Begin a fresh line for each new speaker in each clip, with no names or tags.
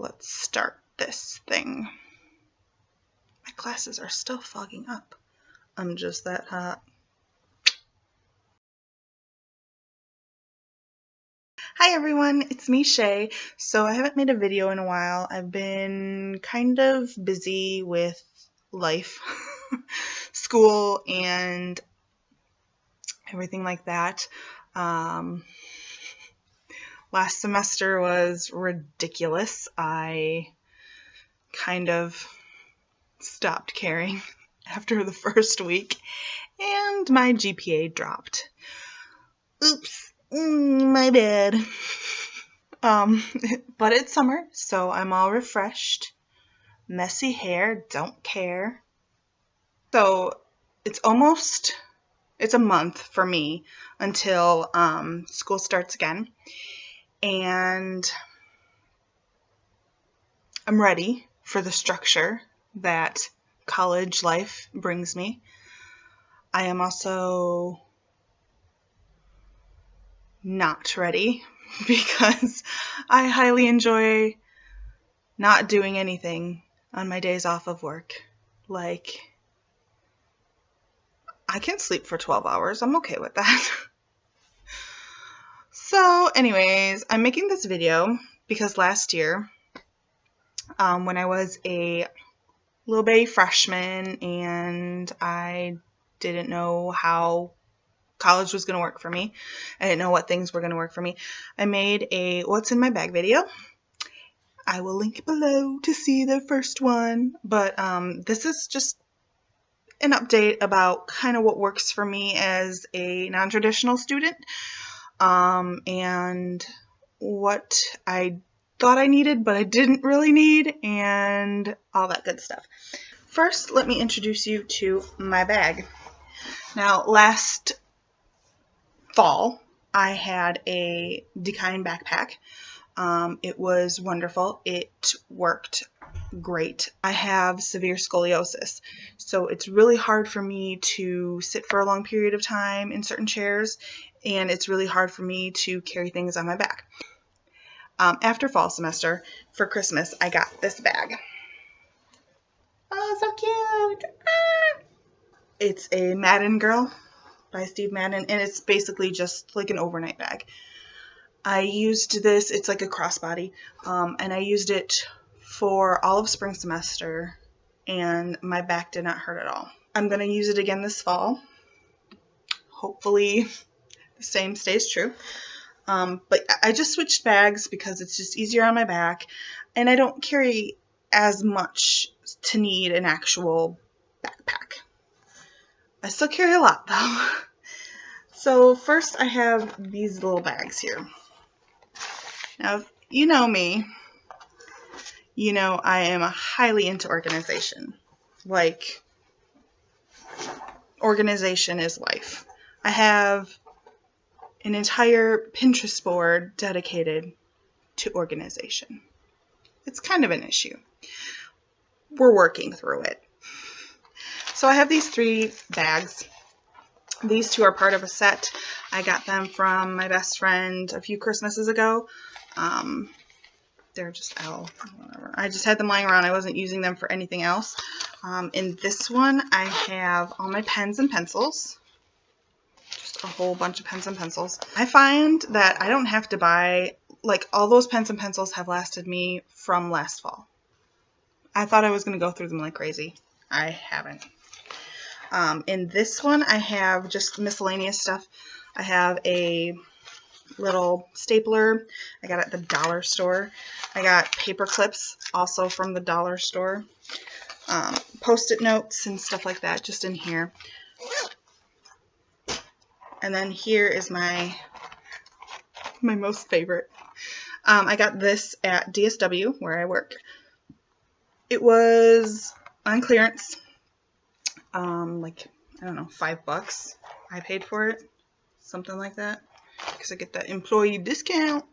let's start this thing. My glasses are still fogging up. I'm just that hot. Hi everyone, it's me, Shay. So I haven't made a video in a while. I've been kind of busy with life, school, and everything like that. Last semester was ridiculous. I kind of stopped caring after the first week, and my GPA dropped. Oops, my bad. But it's summer, so I'm all refreshed. Messy hair, don't care. So it's a month for me until school starts again. And I'm ready for the structure that college life brings me. I am also not ready because I highly enjoy not doing anything on my days off of work. Like, I can sleep for 12 hours. I'm okay with that. So anyways, I'm making this video because last year, when I was a little baby freshman and I didn't know how college was going to work for me, I didn't know what things were going to work for me, I made a what's in my bag video. I will link below to see the first one, but this is just an update about kind of what works for me as a non-traditional student, and what I thought I needed but I didn't really need, and all that good stuff. First, let me introduce you to my bag. Now, last fall, I had a Decine backpack. It was wonderful. It worked great. I have severe scoliosis, so it's really hard for me to sit for a long period of time in certain chairs, and it's really hard for me to carry things on my back. After fall semester, for Christmas, I got this bag. Oh, so cute! Ah! It's a Madden Girl by Steve Madden, and it's basically just like an overnight bag. I used this, it's like a crossbody, and I used it for all of spring semester, and my back did not hurt at all. I'm going to use it again this fall. Hopefully the same stays true. But I just switched bags because it's just easier on my back, and I don't carry as much to need an actual backpack. I still carry a lot though. So first I have these little bags here. Now, if you know me, you know I am highly into organization. Like, organization is life. I have an entire Pinterest board dedicated to organization. It's kind of an issue. We're working through it. So I have these 3 bags. These 2 are part of a set. I got them from my best friend a few Christmases ago. They're just whatever. I just had them lying around. I wasn't using them for anything else. In this one, I have all my pens and pencils. Just a whole bunch of pens and pencils. I find that I don't have to buy, like, all those pens and pencils have lasted me from last fall. I thought I was going to go through them like crazy. I haven't. In this one, I have just miscellaneous stuff. I have a little stapler. I got it at the dollar store. I got paper clips also from the dollar store. Post-it notes and stuff like that just in here. And then here is my most favorite. I got this at DSW where I work. It was on clearance. Like, I don't know, $5 I paid for it. Something like that. Because I get that employee discount.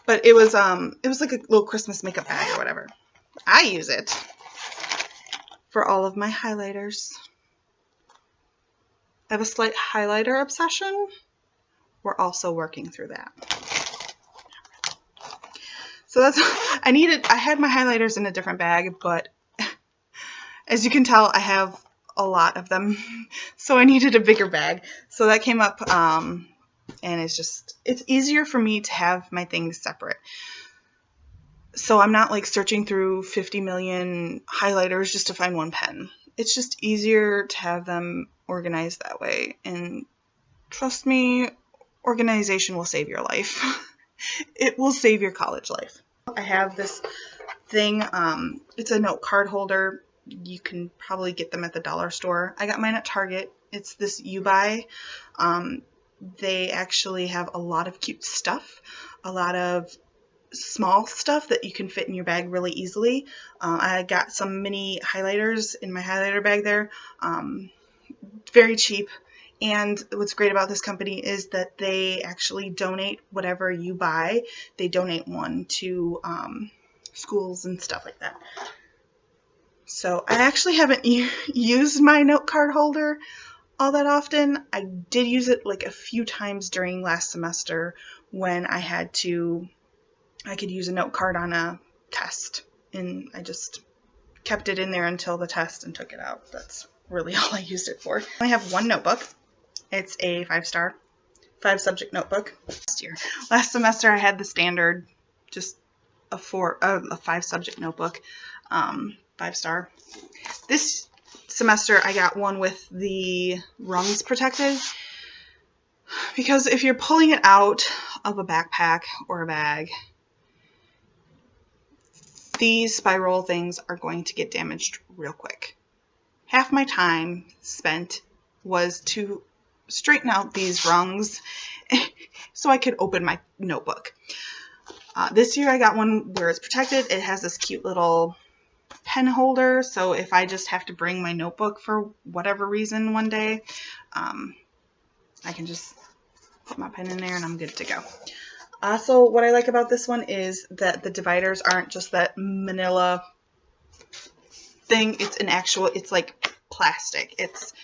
But it was like a little Christmas makeup bag or whatever. I use it for all of my highlighters. I have a slight highlighter obsession. We're also working through that. So that's, I had my highlighters in a different bag, but as you can tell, I have a lot of them. So I needed a bigger bag. So that came up, and it's easier for me to have my things separate. So I'm not like searching through 50 million highlighters just to find one pen. It's just easier to have them organized that way. And trust me, organization will save your life. It will save your college life. I have this thing. It's a note card holder. You can probably get them at the dollar store. I got mine at Target. It's this WIMB. They actually have a lot of cute stuff, a lot of small stuff that you can fit in your bag really easily. I got some mini highlighters in my highlighter bag there. Very cheap. And what's great about this company is that they actually donate whatever you buy. They donate one to schools and stuff like that. So I actually haven't used my note card holder all that often. I did use it like a few times during last semester when I could use a note card on a test, and I just kept it in there until the test and took it out. That's really all I used it for. I have one notebook. It's a 5-subject notebook. Last semester I had the standard, just a 5-subject notebook, 5-star. This semester I got one with the rungs protected, because if you're pulling it out of a backpack or a bag, these spiral things are going to get damaged real quick. Half my time spent was to straighten out these rungs so I could open my notebook. This year I got one where it's protected. It has this cute little pen holder, so if I just have to bring my notebook for whatever reason one day, I can just put my pen in there and I'm good to go. Also, what I like about this one is that the dividers aren't just that manila thing. It's like plastic. It's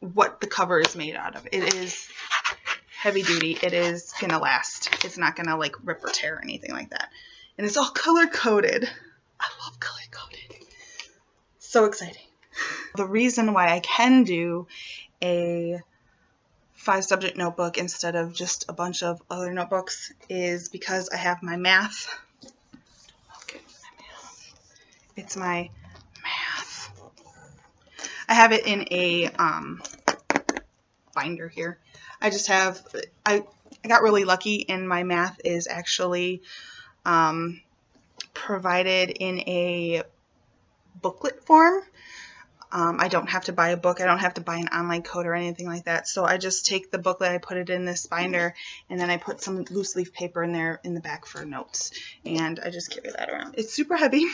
what the cover is made out of. It is heavy duty. It is going to last. It's not going to like rip or tear or anything like that. And it's all color coded. I love color coded. So exciting. The reason why I can do a 5-subject notebook instead of just a bunch of other notebooks is because I have my math. Okay, it's my math. I have it in a binder here. I got really lucky, and my math is actually provided in a booklet form. I don't have to buy a book. I don't have to buy an online code or anything like that. So I just take the booklet, I put it in this binder, and then I put some loose leaf paper in there in the back for notes. And I just carry that around. It's super heavy,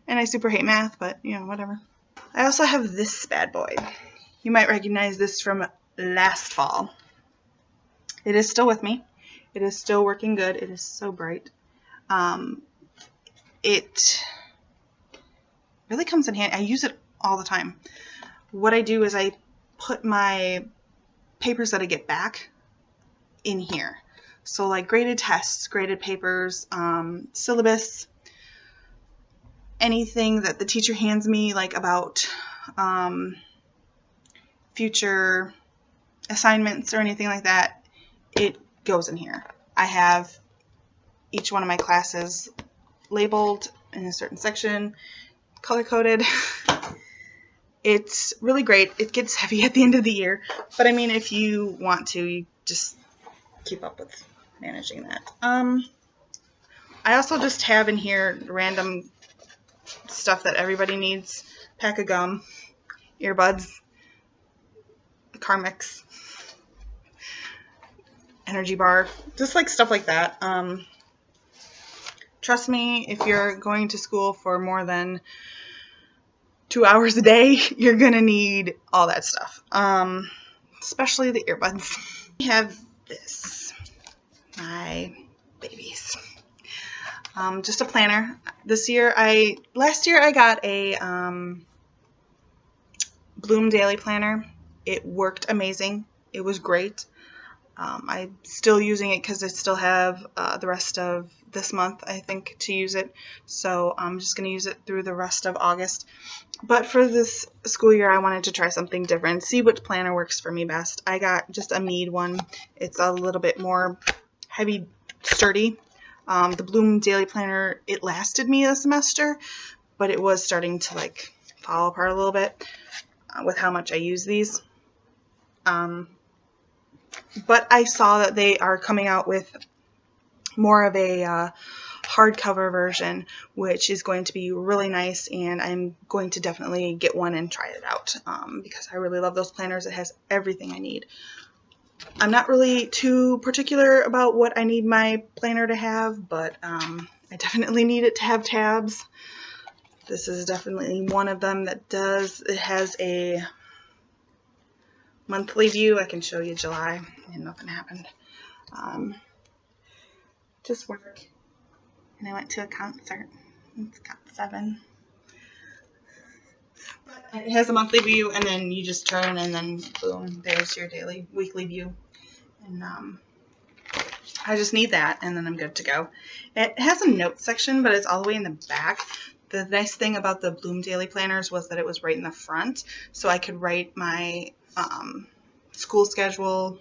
and I super hate math, but you know, whatever. I also have this bad boy. You might recognize this from last fall. It is still with me. It is still working good. It is so bright. It really comes in handy. I use it all the time. What I do is I put my papers that I get back in here. So like graded tests, graded papers, syllabus, anything that the teacher hands me like about future assignments or anything like that, it goes in here. I have each one of my classes labeled in a certain section, color-coded. It's really great. It gets heavy at the end of the year, but I mean, if you want to, you just keep up with managing that. I also just have in here random stuff that everybody needs. Pack of gum, earbuds, Carmex, energy bar, just like stuff like that. Trust me, if you're going to school for more than 2 hours a day, you're gonna need all that stuff, especially the earbuds. We have this, my babies. Just a planner. Last year I got a Bloom Daily Planner. It worked amazing. It was great. I'm still using it because I still have the rest of this month, I think, to use it. So I'm just going to use it through the rest of August. But for this school year, I wanted to try something different, see which planner works for me best. I got just a Mead one. It's a little bit more heavy, sturdy. The Bloom Daily Planner, it lasted me a semester, but it was starting to like fall apart a little bit with how much I use these. But I saw that they are coming out with more of a hardcover version, which is going to be really nice, and I'm going to definitely get one and try it out because I really love those planners. It has everything I need. I'm not really too particular about what I need my planner to have, but I definitely need it to have tabs. This is definitely one of them that does. It has a monthly view. I can show you July, and nothing happened. Just work. And I went to a concert. It's got 7. But it has a monthly view, and then you just turn, and then boom, there's your weekly view. And I just need that, and then I'm good to go. It has a notes section, but it's all the way in the back. The nice thing about the Bloom Daily Planners was that it was right in the front, so I could write my school schedule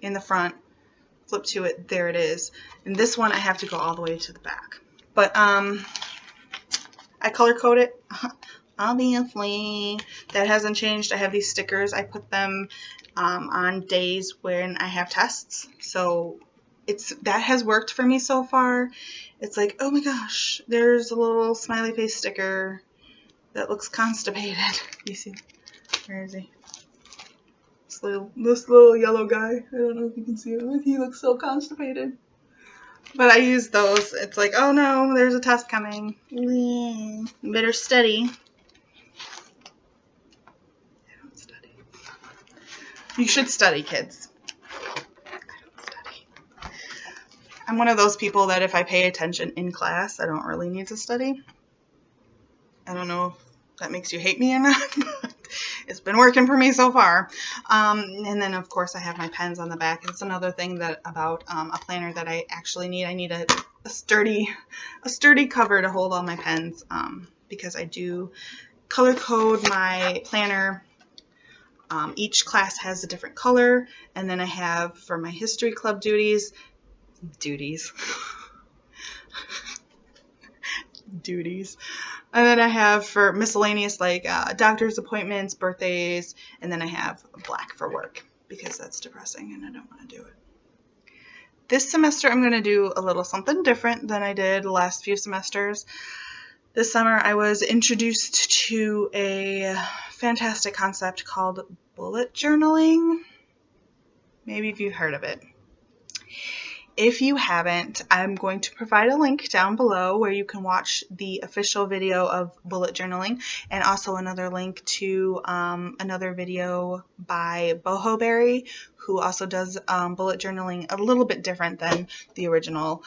in the front, flip to it, there it is. And this one I have to go all the way to the back. But I color code it, obviously. That hasn't changed. I have these stickers. I put them on days when I have tests. So that has worked for me so far. It's like, oh my gosh, there's a little smiley face sticker that looks constipated. You see? Where is he? This little yellow guy. I don't know if you can see him. He looks so constipated. But I use those. It's like, oh no, there's a test coming. Better study. I don't study. You should study, kids. I don't study. I'm one of those people that if I pay attention in class, I don't really need to study. I don't know if that makes you hate me or not, but it's been working for me so far. And then, of course, I have my pens on the back. It's another thing that about a planner that I actually need. I need a sturdy cover to hold all my pens because I do color code my planner. Each class has a different color, and then I have for my history club duties. And then I have for miscellaneous like doctor's appointments, birthdays, and then I have black for work because that's depressing and I don't want to do it. This semester I'm going to do a little something different than I did the last few semesters. This summer I was introduced to a fantastic concept called bullet journaling. Maybe if you've heard of it. If you haven't, I'm going to provide a link down below where you can watch the official video of bullet journaling and also another link to another video by Boho, who also does bullet journaling a little bit different than the original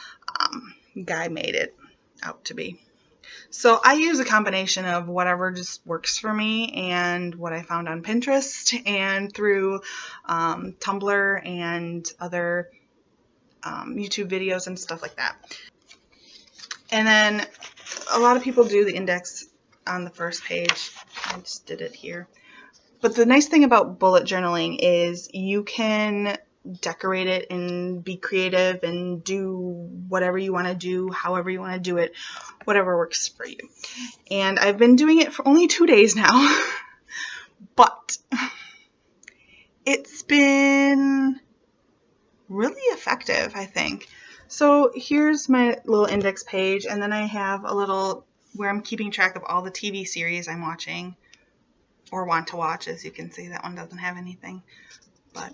guy made it out to be. So I use a combination of whatever just works for me and what I found on Pinterest and through Tumblr and other YouTube videos and stuff like that. And then a lot of people do the index on the first page. I just did it here. But the nice thing about bullet journaling is you can decorate it and be creative and do whatever you want to do, however you want to do it, whatever works for you. And I've been doing it for only 2 days now, but it's been really effective, I think. So here's my little index page, and then I have a little where I'm keeping track of all the TV series I'm watching or want to watch. As you can see, that one doesn't have anything. But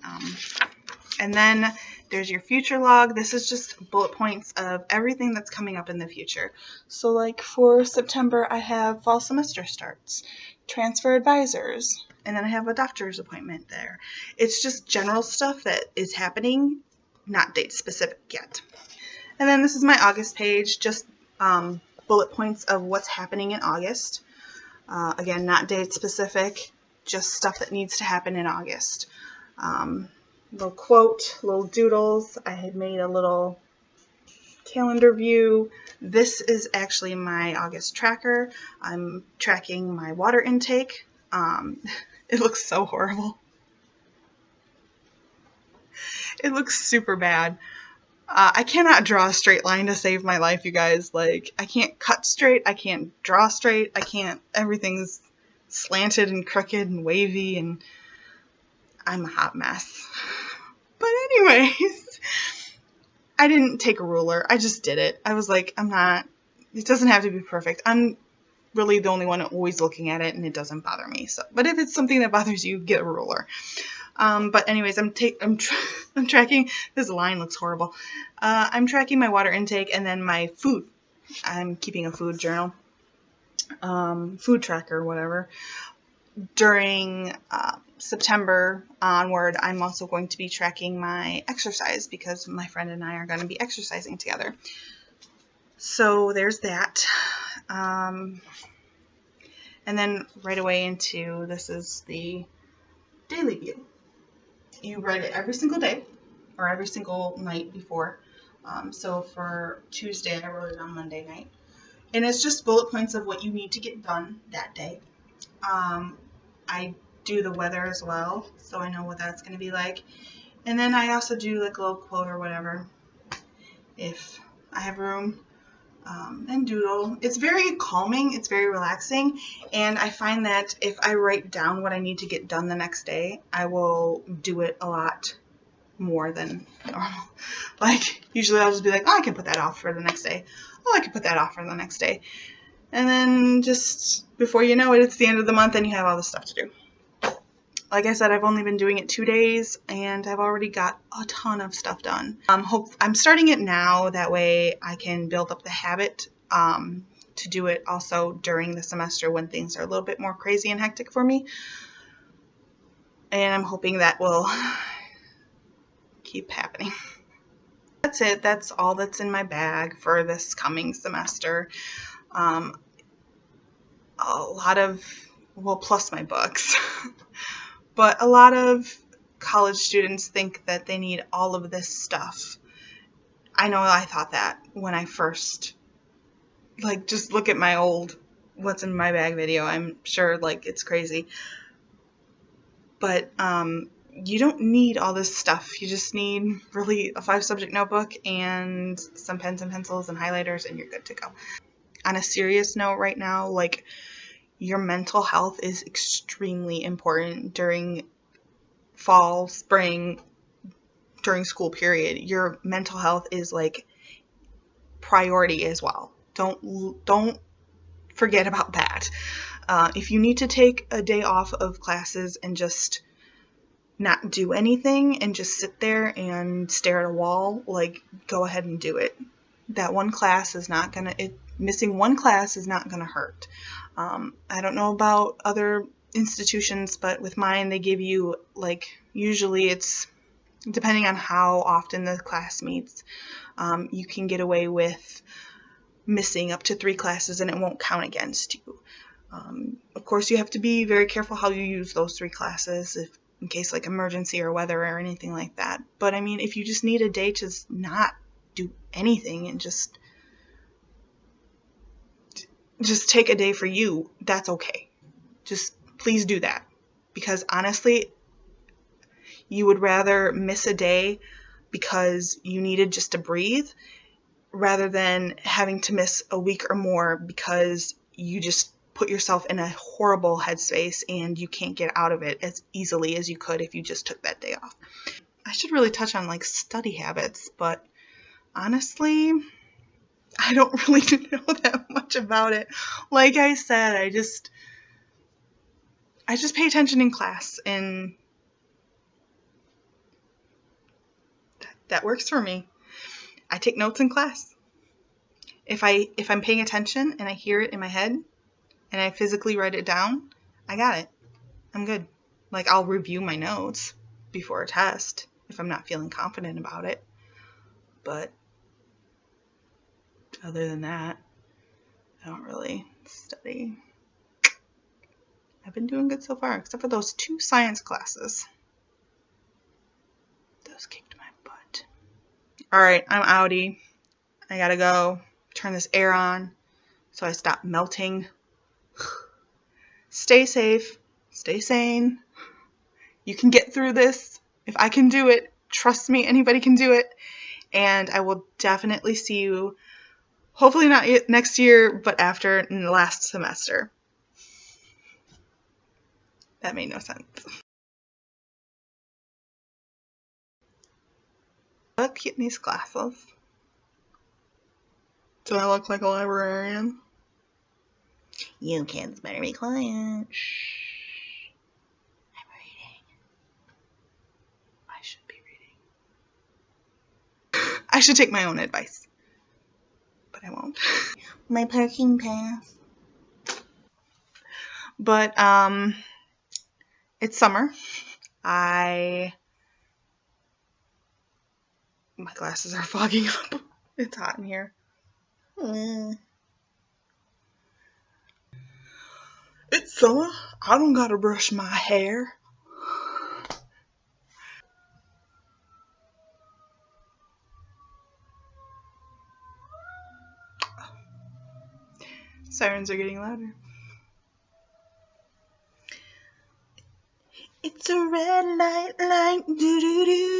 and then there's your future log. This is just bullet points of everything that's coming up in the future. So like for September, I have fall semester starts, transfer advisors, and then I have a doctor's appointment there. It's just general stuff that is happening, not date specific yet. And then this is my August page, just bullet points of what's happening in August. Again, not date specific, just stuff that needs to happen in August. little quote, little doodles. I had made a little calendar view. This is actually my August tracker. I'm tracking my water intake. It looks so horrible. It looks super bad. I cannot draw a straight line to save my life, you guys. Like, I can't cut straight. I can't draw straight. I can't. Everything's slanted and crooked and wavy, and I'm a hot mess. But anyways, I didn't take a ruler. I just did it. I was like, it doesn't have to be perfect. I'm really the only one always looking at it, and it doesn't bother me. So, but if it's something that bothers you, get a ruler. But anyways, I'm tracking, this line looks horrible. I'm tracking my water intake and then my food. I'm keeping a food journal, food tracker, whatever. During September onward, I'm also going to be tracking my exercise because my friend and I are going to be exercising together. So there's that. And then right away into, this is the daily view. You write it every single day or every single night before. So for Tuesday, I wrote it on Monday night. And it's just bullet points of what you need to get done that day. I do the weather as well, so I know what that's going to be like. And then I also do like a little quote or whatever if I have room. And doodle. It's very calming. It's very relaxing. And I find that if I write down what I need to get done the next day, I will do it a lot more than normal. Like, usually I'll just be like, oh, I can put that off for the next day. Oh, I can put that off for the next day. And then just before you know it, it's the end of the month and you have all this stuff to do. Like I said, I've only been doing it 2 days, and I've already got a ton of stuff done. I'm starting it now. That way I can build up the habit to do it also during the semester when things are a little bit more crazy and hectic for me. And I'm hoping that will keep happening. That's it. That's all that's in my bag for this coming semester. A lot of, well, plus my books. But a lot of college students think that they need all of this stuff. I know I thought that when I first, like, just look at my old what's in my bag video. I'm sure, like, it's crazy. But you don't need all this stuff. You just need really a 5-subject notebook and some pens and pencils and highlighters, and you're good to go. On a serious note right now, like, your mental health is extremely important during fall, spring, during school period. Your mental health is like priority as well. Don't forget about that. If you need to take a day off of classes and just not do anything and just sit there and stare at a wall, like, go ahead and do it. That one class is not gonna, missing one class is not gonna hurt. I don't know about other institutions, but with mine, they give you, like, usually it's, depending on how often the class meets, you can get away with missing up to 3 classes and it won't count against you. Of course, you have to be very careful how you use those 3 classes in case, like, emergency or weather or anything like that. But I mean, if you just need a day to not do anything and just take a day for you, that's okay. Just please do that. Because honestly, you would rather miss a day because you needed just to breathe rather than having to miss a week or more because you just put yourself in a horrible headspace and you can't get out of it as easily as you could if you just took that day off. I should really touch on, like, study habits, but honestly, I don't really know that much about it. Like I said, I just pay attention in class, and that works for me. I take notes in class. If I'm paying attention and I hear it in my head and I physically write it down, I got it. I'm good. Like, I'll review my notes before a test if I'm not feeling confident about it. But other than that, I don't really study. I've been doing good so far, except for those 2 science classes. those kicked my butt. Alright, I'm outie. I gotta go turn this air on so I stop melting. Stay safe. Stay sane. You can get through this. If I can do it, trust me, anybody can do it. And I will definitely see you, hopefully not next year, but after in the last semester. That made no sense. Look at these glasses. Do I look like a librarian? You kids better be quiet. Shh. I'm reading. I should be reading. I should take my own advice. But I won't. My parking pass. But, it's summer. My glasses are fogging up. It's hot in here. It's summer. I don't gotta brush my hair. Sirens are getting louder. It's a red light, like doo doo doo.